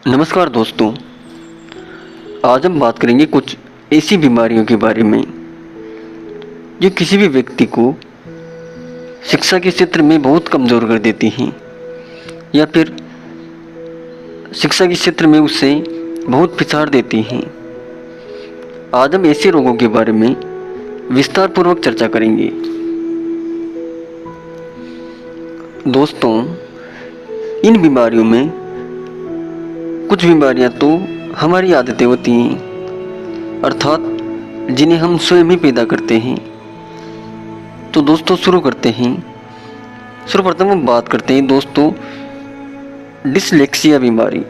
नमस्कार दोस्तों। आज हम बात करेंगे कुछ ऐसी बीमारियों के बारे में जो किसी भी व्यक्ति को शिक्षा के क्षेत्र में बहुत कमज़ोर कर देती हैं या फिर शिक्षा के क्षेत्र में उससे बहुत पिछाड़ देती हैं। आज हम ऐसे रोगों के बारे में विस्तार पूर्वक चर्चा करेंगे। दोस्तों, इन बीमारियों में कुछ बीमारियां तो हमारी आदतें होती हैं, अर्थात जिन्हें हम स्वयं ही पैदा करते हैं। तो दोस्तों शुरू करते हैं। सर्वप्रथम हम बात करते हैं दोस्तों डिसलेक्सिया बीमारी।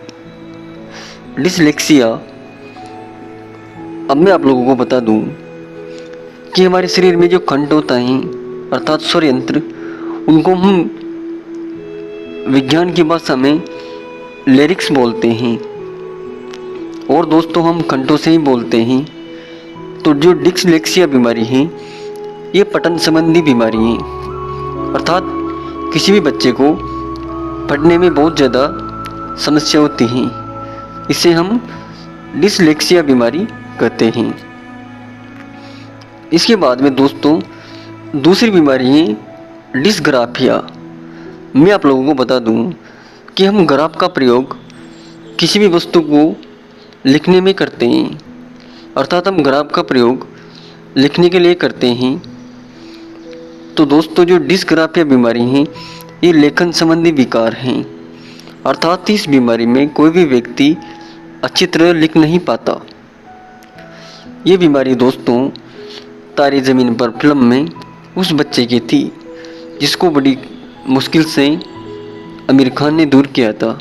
डिसलेक्सिया, अब मैं आप लोगों को बता दूं कि हमारे शरीर में जो खंड होता है अर्थात स्वर यंत्र, उनको हम विज्ञान की भाषा में लिरिक्स बोलते हैं और दोस्तों हम खंडों से ही बोलते हैं। तो जो डिसलेक्सिया बीमारी है ये पठन संबंधी बीमारी है, अर्थात किसी भी बच्चे को पढ़ने में बहुत ज़्यादा समस्या होती है। इसे हम डिसलेक्सिया बीमारी कहते हैं। इसके बाद में दोस्तों दूसरी बीमारी है डिसग्राफिया। मैं आप लोगों को बता दूं कि हम ग्राफ का प्रयोग किसी भी वस्तु को लिखने में करते हैं, अर्थात हम ग्राफ का प्रयोग लिखने के लिए करते हैं। तो दोस्तों जो डिसग्राफिया बीमारी है ये लेखन संबंधी विकार हैं, अर्थात इस बीमारी में कोई भी व्यक्ति अच्छी तरह लिख नहीं पाता। ये बीमारी दोस्तों तारे ज़मीन पर फिल्म में उस बच्चे की थी जिसको बड़ी मुश्किल से आमिर खान ने दूर किया था।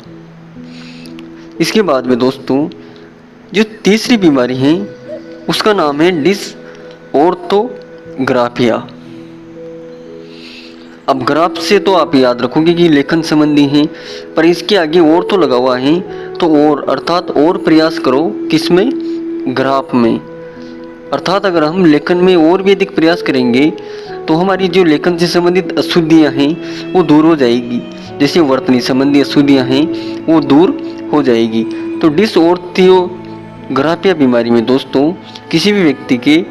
इसके बाद में दोस्तों जो तीसरी बीमारी है उसका नाम है डिसऑर्थोग्राफिया। अब ग्राफ से तो आप याद रखोगे कि लेखन संबंधी है, पर इसके आगे और तो लगा हुआ है, तो और अर्थात और प्रयास करो किसमें, ग्राफ में। अर्थात अगर हम लेखन में और भी अधिक प्रयास करेंगे तो हमारी जो लेखन से संबंधित अशुद्धियाँ हैं वो दूर हो जाएगी, जैसे वर्तनी संबंधी अशुद्धियाँ हैं वो दूर हो जाएगी। तो डिसऑर्थोग्राफिया बीमारी में दोस्तों किसी भी व्यक्ति के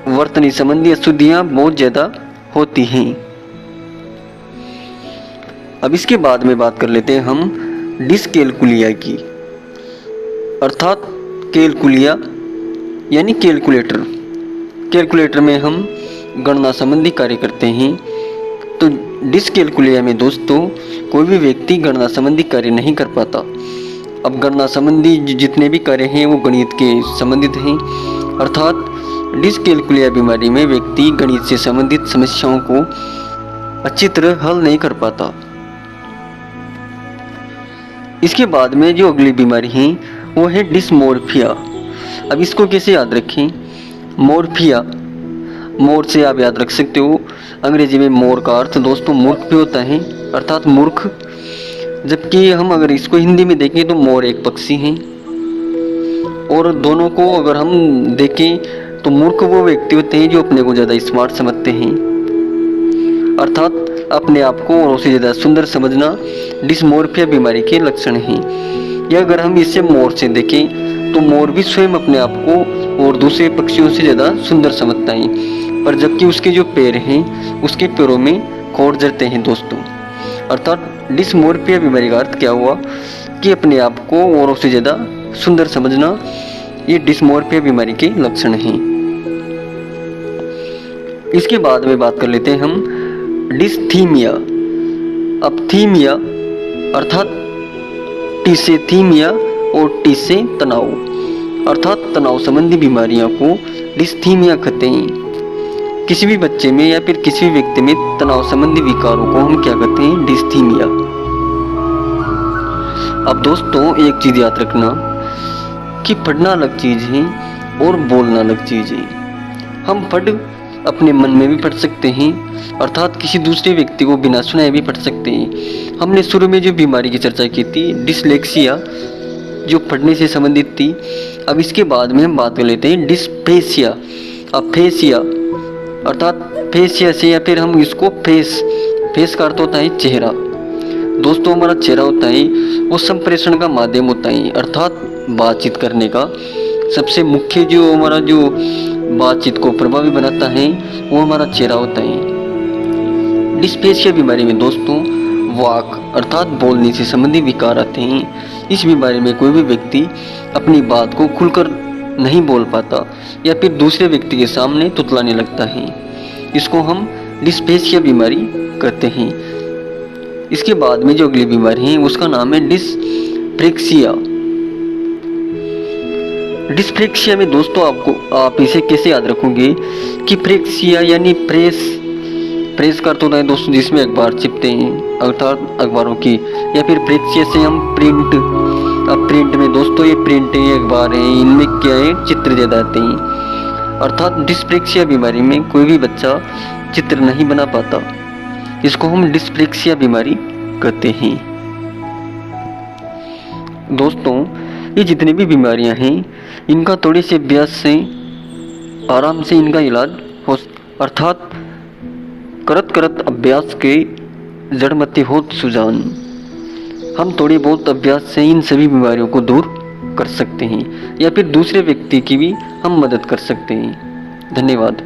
वर्तनी संबंधी अशुद्धियाँ बहुत ज़्यादा होती हैं। अब इसके बाद में बात कर लेते हैं हम डिसकैलकुलिया की, अर्थात कैलकुलिया यानी कैलकुलेटर। कैलकुलेटर में हम गणना संबंधी कार्य करते हैं। तो डिसकैलकुलिया में दोस्तों कोई भी व्यक्ति गणना संबंधी कार्य नहीं कर पाता। अब गणना संबंधी जितने भी कार्य हैं वो गणित के संबंधित हैं, अर्थात डिसकैलकुलिया बीमारी में व्यक्ति गणित से संबंधित समस्याओं को अच्छी तरह हल नहीं कर पाता। इसके बाद में जो अगली बीमारी है वो है डिसमोर्फिया। अब इसको कैसे याद रखें, मोर्फिया, मोर से आप याद रख सकते हो। अंग्रेजी में मोर का अर्थ दोस्तों मूर्ख भी होता है, अर्थात मूर्ख। जबकि हम अगर इसको हिंदी में देखें तो मोर एक पक्षी हैं, और दोनों को अगर हम देखें तो मूर्ख वो व्यक्ति होते हैं जो अपने को ज़्यादा स्मार्ट समझते हैं, अर्थात अपने आप को औरों से ज़्यादा सुंदर समझना डिसमोर्फिया बीमारी के लक्षण हैं। या अगर हम इसे मोर से देखें तो मोर भी स्वयं अपने आप को और दूसरे पक्षियों से ज़्यादा सुंदर समझता है, पर जबकि उसके जो पैर हैं उसके पैरों में खोर जड़ते हैं दोस्तों। अर्थात डिसमोर्फिया बीमारी का अर्थ क्या हुआ कि अपने आप को औरों से ज़्यादा सुंदर समझना, ये डिसमोर्फिया बीमारी के लक्षण हैं। इसके बाद में बात कर लेते हैं हम डिस्थीमिया। अब थीमिया अर्थात टी से थीमिया और टी से तनाव, अर्थात तनाव संबंधी बीमारियों को डिस्थीमिया कहते हैं। किसी भी बच्चे में या फिर किसी भी व्यक्ति में तनाव संबंधी विकारों को हम क्या कहते हैं, डिस्थीमिया। अब दोस्तों एक चीज याद रखना कि पढ़ना अलग चीज है और बोलना अलग चीज है। हम पढ़ अपने मन में भी पढ़ सकते हैं, अर्थात किसी दूसरे व्यक्ति को बिना सुनाए भी पढ़ सकते हैं। हमने शुरू में जो बीमारी की चर्चा की थी डिसलेक्सिया, जो पढ़ने से संबंधित थी। अब इसके बाद में हम बात कर लेते हैं डिस्फेसिया। अब फेसिया अर्थात फेसिया से, या फिर हम इसको फेस का अर्थ होता है चेहरा। दोस्तों हमारा चेहरा होता है वो संप्रेषण का माध्यम होता है, अर्थात बातचीत करने का सबसे मुख्य जो हमारा जो बातचीत को प्रभावी बनाता है वो हमारा चेहरा होता है। डिस्पेसिया बीमारी में दोस्तों वाक अर्थात बोलने से संबंधित विकार आते हैं। इस बीमारी में कोई भी व्यक्ति अपनी बात को खुलकर नहीं बोल पाता या फिर दूसरे व्यक्ति के सामने तुतलाने लगता है। इसको हम डिस्पेसिया बीमारी कहते हैं। इसके बाद में जो अगली बीमारी है उसका नाम है डिस्प्रेक्सिया। डिस्प्रेक्सिया में दोस्तों आप इसे कैसे याद रखोगे कि प्रेक्सिया यानी प्रेस का अर्थ होता है दोस्तों जिसमें अखबार चिपते हैं अर्थात अखबारों की, या फिर प्रेक्सिया से हम प्रिंट में दोस्तों ये प्रिंट है अखबार है इनमें क्या है चित्र दे देते हैं। अर्थात डिस्प्रेक्सिया बीमारी में कोई भी बच्चा चित्र नहीं बना पाता, इसको हम डिस्प्रेक्सिया बीमारी कहते हैं। दोस्तों ये जितनी भी बीमारियां हैं इनका थोड़े से अभ्यास से आराम से इनका इलाज हो, अर्थात करत करत अभ्यास के जड़मति होत सुजान। हम थोड़े बहुत अभ्यास से इन सभी बीमारियों को दूर कर सकते हैं या फिर दूसरे व्यक्ति की भी हम मदद कर सकते हैं। धन्यवाद।